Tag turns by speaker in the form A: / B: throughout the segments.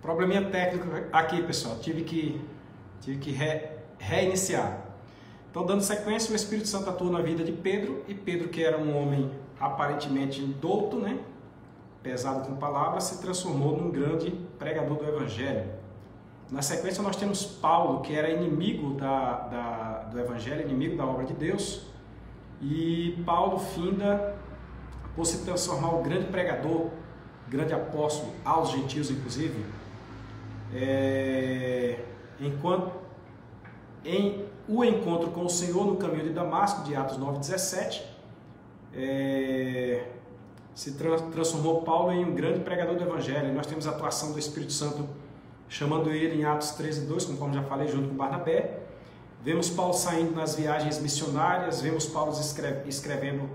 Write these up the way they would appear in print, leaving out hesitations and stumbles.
A: Probleminha técnico aqui, pessoal. Tive que reiniciar. Então, dando sequência, o Espírito Santo atua na vida de Pedro, e Pedro, que era um homem aparentemente douto, né, pesado com palavras, se transformou num grande pregador do Evangelho. Na sequência, nós temos Paulo, que era inimigo do Evangelho, inimigo da obra de Deus, e Paulo finda por se transformar um grande pregador, grande apóstolo aos gentios, inclusive, o encontro com o Senhor no caminho de Damasco, de Atos 9:17, se transformou Paulo em um grande pregador do Evangelho. E nós temos a atuação do Espírito Santo chamando ele em Atos 13:2, conforme já falei, junto com Barnabé. Vemos Paulo saindo nas viagens missionárias, vemos Paulo escrevendo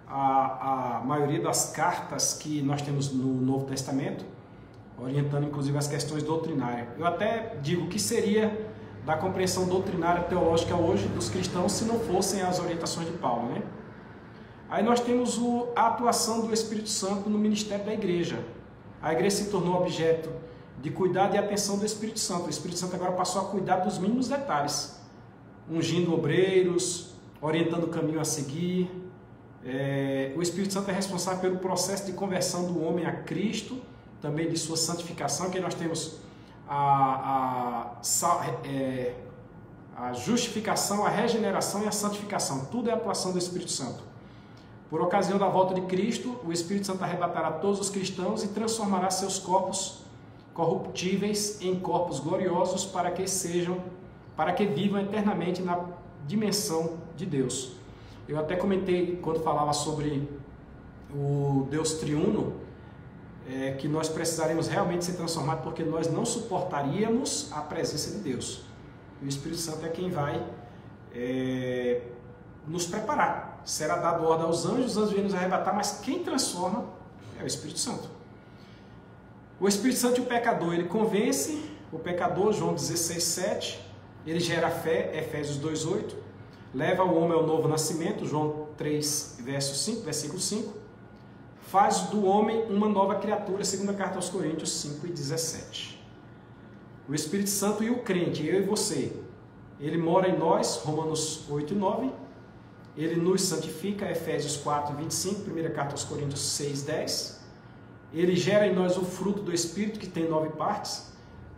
A: a maioria das cartas que nós temos no Novo Testamento, orientando inclusive as questões doutrinárias. Eu até digo que seria da compreensão doutrinária teológica hoje dos cristãos se não fossem as orientações de Paulo, né? Aí nós temos a atuação do Espírito Santo no ministério da igreja. A igreja se tornou objeto de cuidado e atenção do Espírito Santo. O Espírito Santo agora passou a cuidar dos mínimos detalhes, ungindo obreiros, orientando o caminho a seguir. O Espírito Santo é responsável pelo processo de conversão do homem a Cristo, também de sua santificação, que nós temos a justificação, a regeneração e a santificação. Tudo é atuação do Espírito Santo. Por ocasião da volta de Cristo, o Espírito Santo arrebatará todos os cristãos e transformará seus corpos corruptíveis em corpos gloriosos para que vivam eternamente na dimensão de Deus. Eu até comentei quando falava sobre o Deus triuno, que nós precisaremos realmente ser transformados, porque nós não suportaríamos a presença de Deus. O Espírito Santo é quem vai nos preparar. Será dado ordem aos anjos, os anjos vêm nos arrebatar, mas quem transforma é o Espírito Santo. O Espírito Santo e o pecador, ele convence o pecador, João 16:7, ele gera fé, Efésios 2:8, leva o homem ao novo nascimento, João 3, versículo 5, faz do homem uma nova criatura, segunda carta aos Coríntios 5:17. O Espírito Santo e o crente, eu e você, ele mora em nós, Romanos 8:9, ele nos santifica, Efésios 4:25, primeira carta aos Coríntios 6:10, ele gera em nós o fruto do Espírito, que tem 9 partes,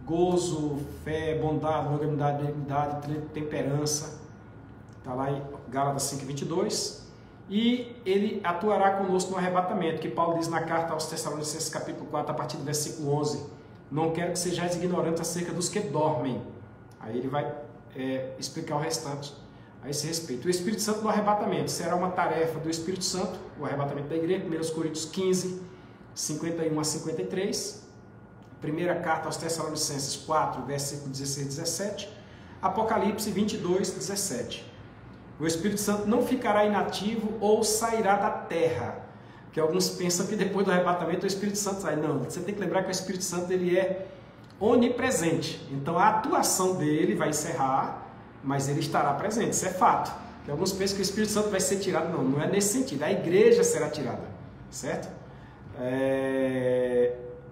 A: gozo, fé, bondade, longanimidade, benignidade, temperança, está lá em Gálatas 5:22, e ele atuará conosco no arrebatamento, que Paulo diz na carta aos Tessalonicenses capítulo 4, a partir do versículo 11, não quero que sejais ignorantes acerca dos que dormem. Aí ele vai explicar o restante a esse respeito. O Espírito Santo no arrebatamento será uma tarefa do Espírito Santo, o arrebatamento da igreja, 1 Coríntios 15, 51 a 53, primeira carta aos Tessalonicenses 4, versículo 16 e 17, Apocalipse 22, 17. O Espírito Santo não ficará inativo ou sairá da terra, que alguns pensam que depois do arrebatamento o Espírito Santo sai. Não, você tem que lembrar que o Espírito Santo ele é onipresente, então a atuação dele vai encerrar, mas ele estará presente, isso é fato. Que alguns pensam que o Espírito Santo vai ser tirado, não, não é nesse sentido, a igreja será tirada, certo?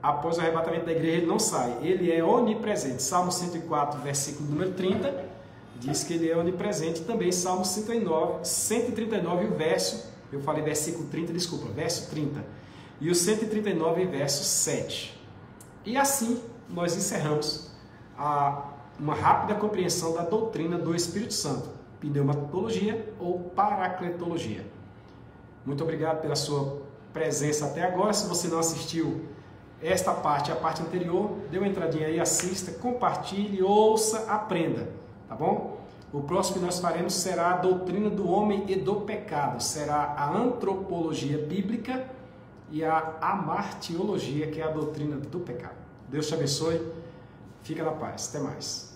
A: Após o arrebatamento da igreja ele não sai, ele é onipresente. Salmo 104, versículo número 30, diz que ele é onipresente. Também Salmo 139 e o verso, eu falei versículo 30, desculpa, verso 30, e o 139 verso 7. E assim nós encerramos uma rápida compreensão da doutrina do Espírito Santo, pneumatologia ou paracletologia. Muito obrigado pela sua presença até agora. Se você não assistiu esta parte e a parte anterior, dê uma entradinha aí, assista, compartilhe, ouça, aprenda, tá bom? O próximo que nós faremos será a doutrina do homem e do pecado, será a antropologia bíblica e a amartiologia, que é a doutrina do pecado. Deus te abençoe, fica na paz, até mais.